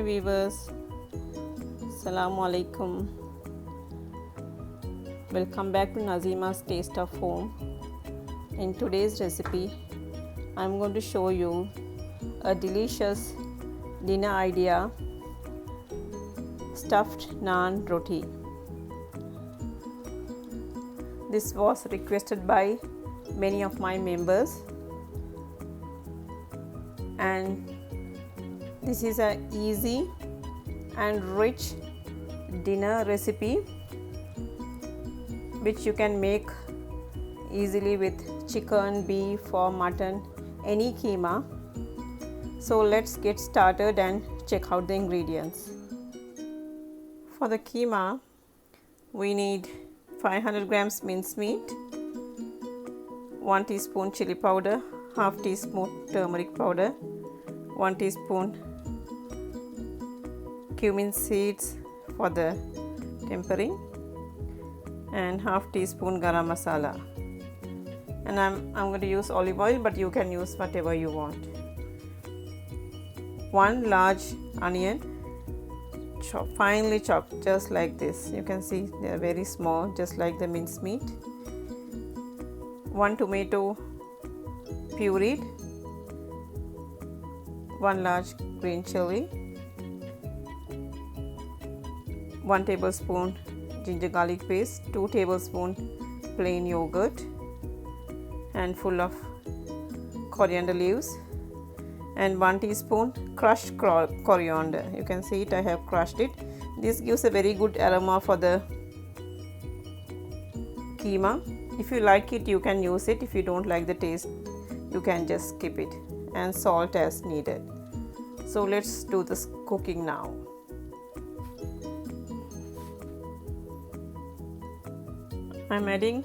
Hi viewers, Assalamu alaikum. Welcome back to Nazima's Taste of Home. In today's recipe, I'm going to show you a delicious dinner idea, stuffed naan roti. This was requested by many of my members, and this is an easy and rich dinner recipe which you can make easily with chicken, beef or mutton, any keema. So let's get started and check out the ingredients. For the keema, we need 500 grams mincemeat, 1 teaspoon chili powder, half teaspoon turmeric powder, 1 teaspoon cumin seeds for the tempering, and half teaspoon garam masala. And I'm going to use olive oil, but you can use whatever you want. 1 large onion, finely chopped, just like this. You can see they are very small, just like the mincemeat. 1 tomato pureed, 1 large green chili, 1 tablespoon ginger garlic paste, 2 tablespoon plain yogurt, and full of coriander leaves, and 1 teaspoon crushed coriander. You can see it, I have crushed it. This gives a very good aroma for the keema. If you like it, you can use it. If you don't like the taste, you can just skip it. And salt as needed. So let's do this cooking now. I'm adding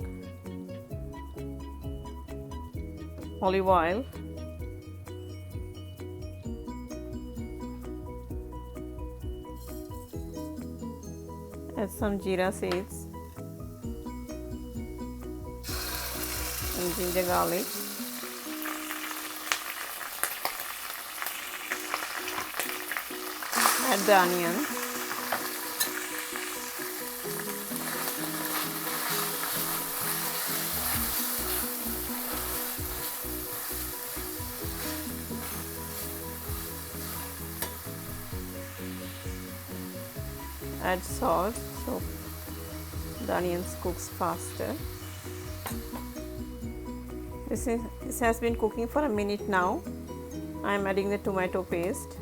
olive oil, add some jeera seeds and ginger garlic, add the onion, add salt so the onions cooks faster. This has been cooking for a minute now. I am adding the tomato paste.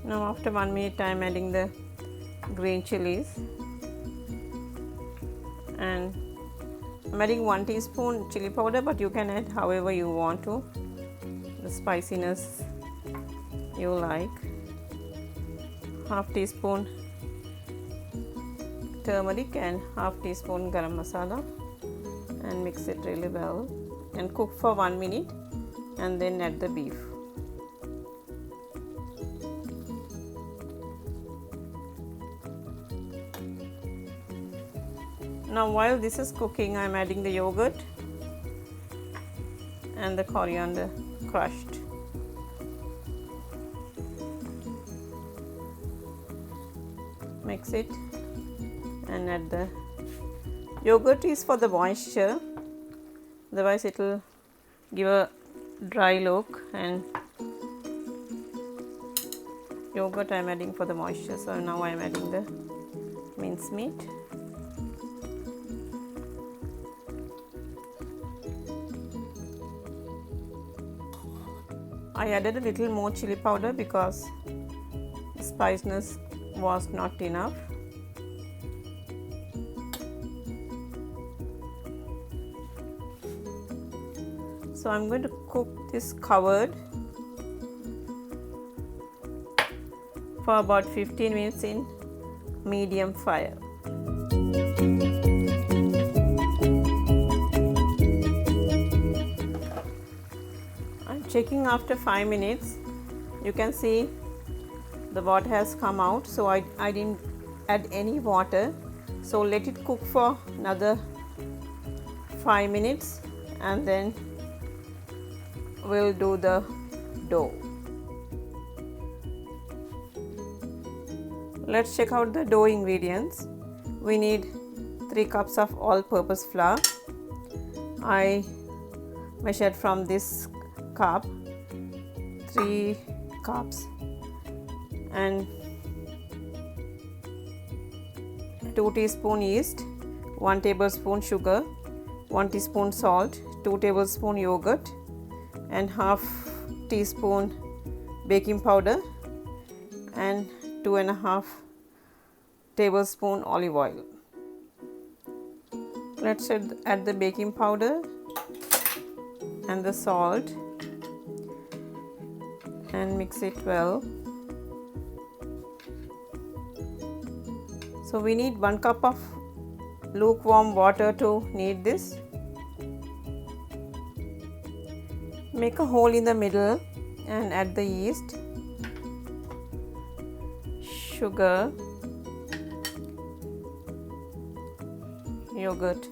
Now after 1 minute I am adding the green chilies, and I'm adding 1 teaspoon chili powder, but you can add however you want to, the spiciness you like. Half teaspoon turmeric and half teaspoon garam masala, and mix it really well and cook for 1 minute, and then add the beef. Now while this is cooking, I am adding the yogurt and the coriander crushed. Mix it and add the yogurt is for the moisture, otherwise it will give a dry look, and yogurt I am adding for the moisture. So now I am adding the mincemeat. I added a little more chili powder because the spiciness was not enough. So I'm going to cook this covered for about 15 minutes in medium fire. I'm checking after 5 minutes. You can see the water has come out, so I didn't add any water. So let it cook for another 5 minutes and then we'll do the dough. Let's check out the dough ingredients. We need 3 cups of all-purpose flour. I measured from this cup 3 cups, and 2 teaspoon yeast, 1 tablespoon sugar, 1 teaspoon salt, 2 tablespoon yogurt, and half teaspoon baking powder, and 2.5 tablespoon olive oil. Let's add the baking powder and the salt and mix it well. So we need 1 cup of lukewarm water to knead this. Make a hole in the middle and add the yeast, sugar, yogurt,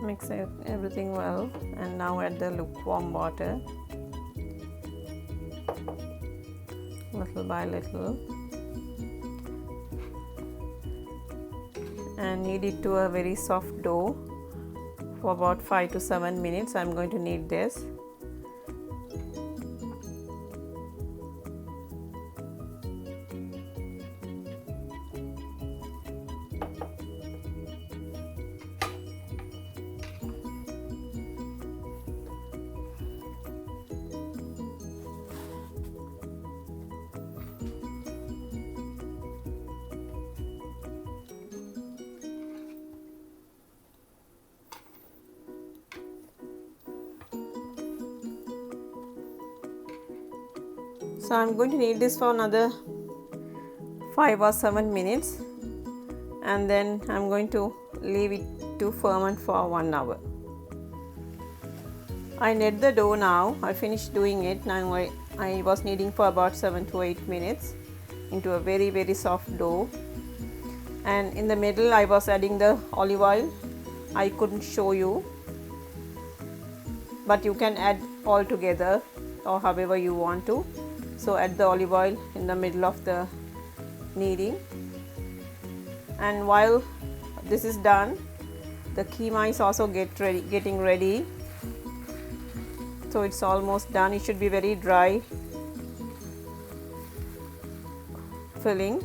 mix everything well, and now add the lukewarm water little by little and knead it to a very soft dough for about 5 to 7 minutes. I'm going to knead this. So I'm going to knead this for another 5 or 7 minutes, and then I'm going to leave it to ferment for 1 hour. I knead the dough now. I finished doing it. Now I was kneading for about 7 to 8 minutes into a very soft dough, and in the middle I was adding the olive oil. I couldn't show you, but you can add all together or however you want to. So add the olive oil in the middle of the kneading, and while this is done, the keema is also getting ready. So it's almost done. It should be very dry filling.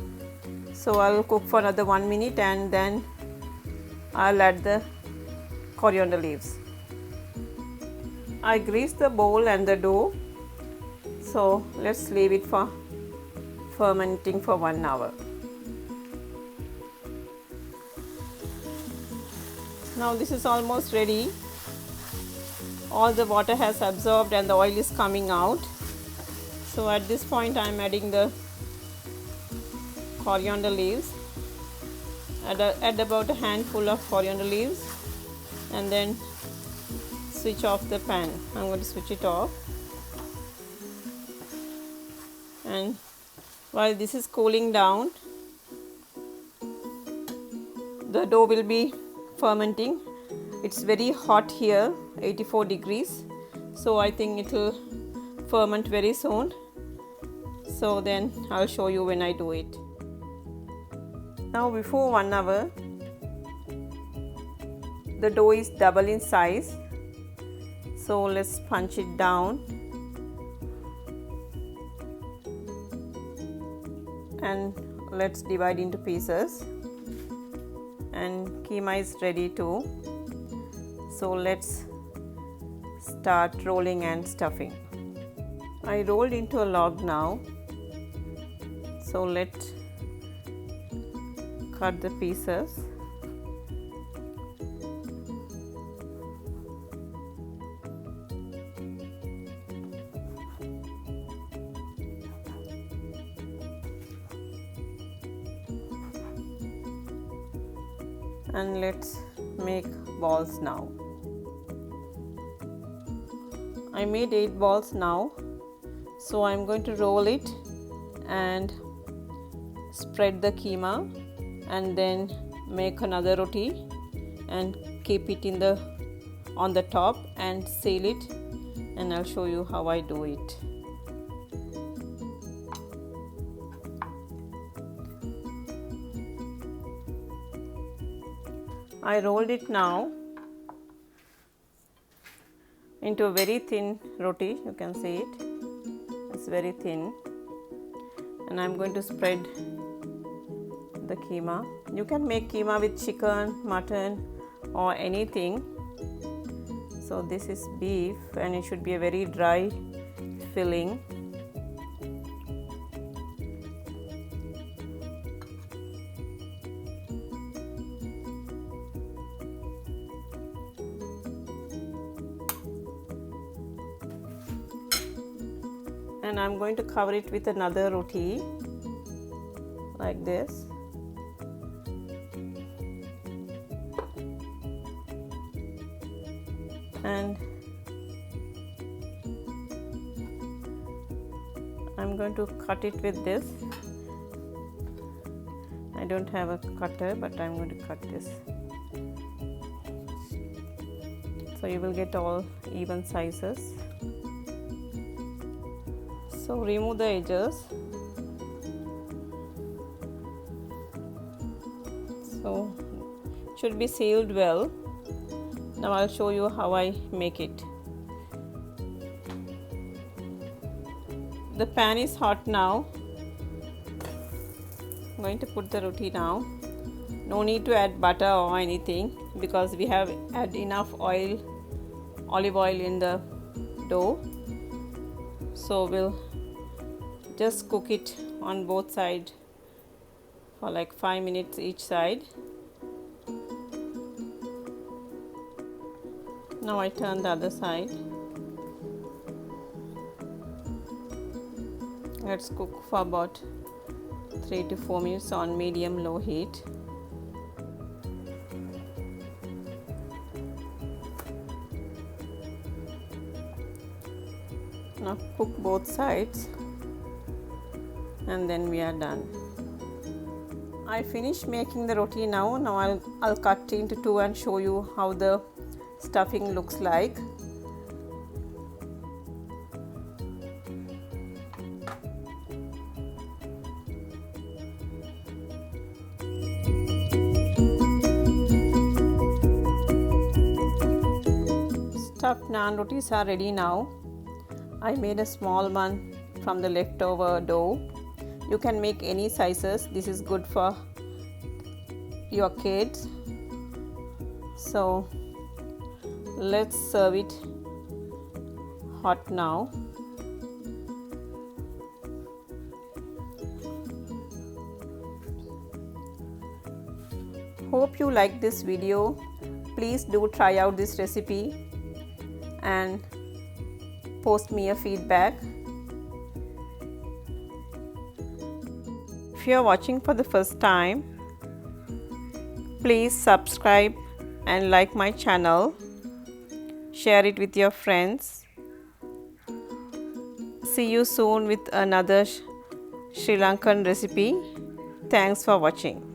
So I'll cook for another 1 minute and then I'll add the coriander leaves. I greased the bowl and the dough. So let's leave it for fermenting for 1 hour. Now this is almost ready. All the water has absorbed and the oil is coming out. So at this point I am adding the coriander leaves. Add about a handful of coriander leaves and then switch off the pan. I'm going to switch it off. And while this is cooling down, the dough will be fermenting. It's very hot here, 84 degrees, so I think it will ferment very soon. So then I'll show you when I do it. Now before 1 hour, the dough is double in size, so let's punch it down and let's divide into pieces. And keema is ready too. So let's start rolling and stuffing. I rolled into a log now. So let's cut the pieces. And let's make balls now. I made 8 balls now, so I'm going to roll it and spread the keema and then make another roti and keep it on the top and seal it, and I'll show you how I do it. I rolled it now into a very thin roti. You can see it, it's very thin, and I'm going to spread the keema. You can make keema with chicken, mutton or anything. So this is beef and it should be a very dry filling. And I'm going to cover it with another roti like this. And I'm going to cut it with this. I don't have a cutter, but I'm going to cut this. So you will get all even sizes. So remove the edges. So it should be sealed well. Now I'll show you how I make it. The pan is hot now. I'm going to put the roti now. No need to add butter or anything because we have added enough oil, olive oil in the dough. So we'll just cook it on both sides for like 5 minutes each side. Now I turn the other side. Let's cook for about 3 to 4 minutes on medium low heat. Now cook both sides and then we are done. I finished making the roti now. Now I'll cut it into two and show you how the stuffing looks like. Stuffed naan rotis are ready now. I made a small one from the leftover dough. You can make any sizes. This is good for your kids. So let's serve it hot now. Hope you like this video. Please do try out this recipe and post me a feedback. If you are watching for the first time, please subscribe and like my channel. Share it with your friends. See you soon with another Sri Lankan recipe. Thanks for watching.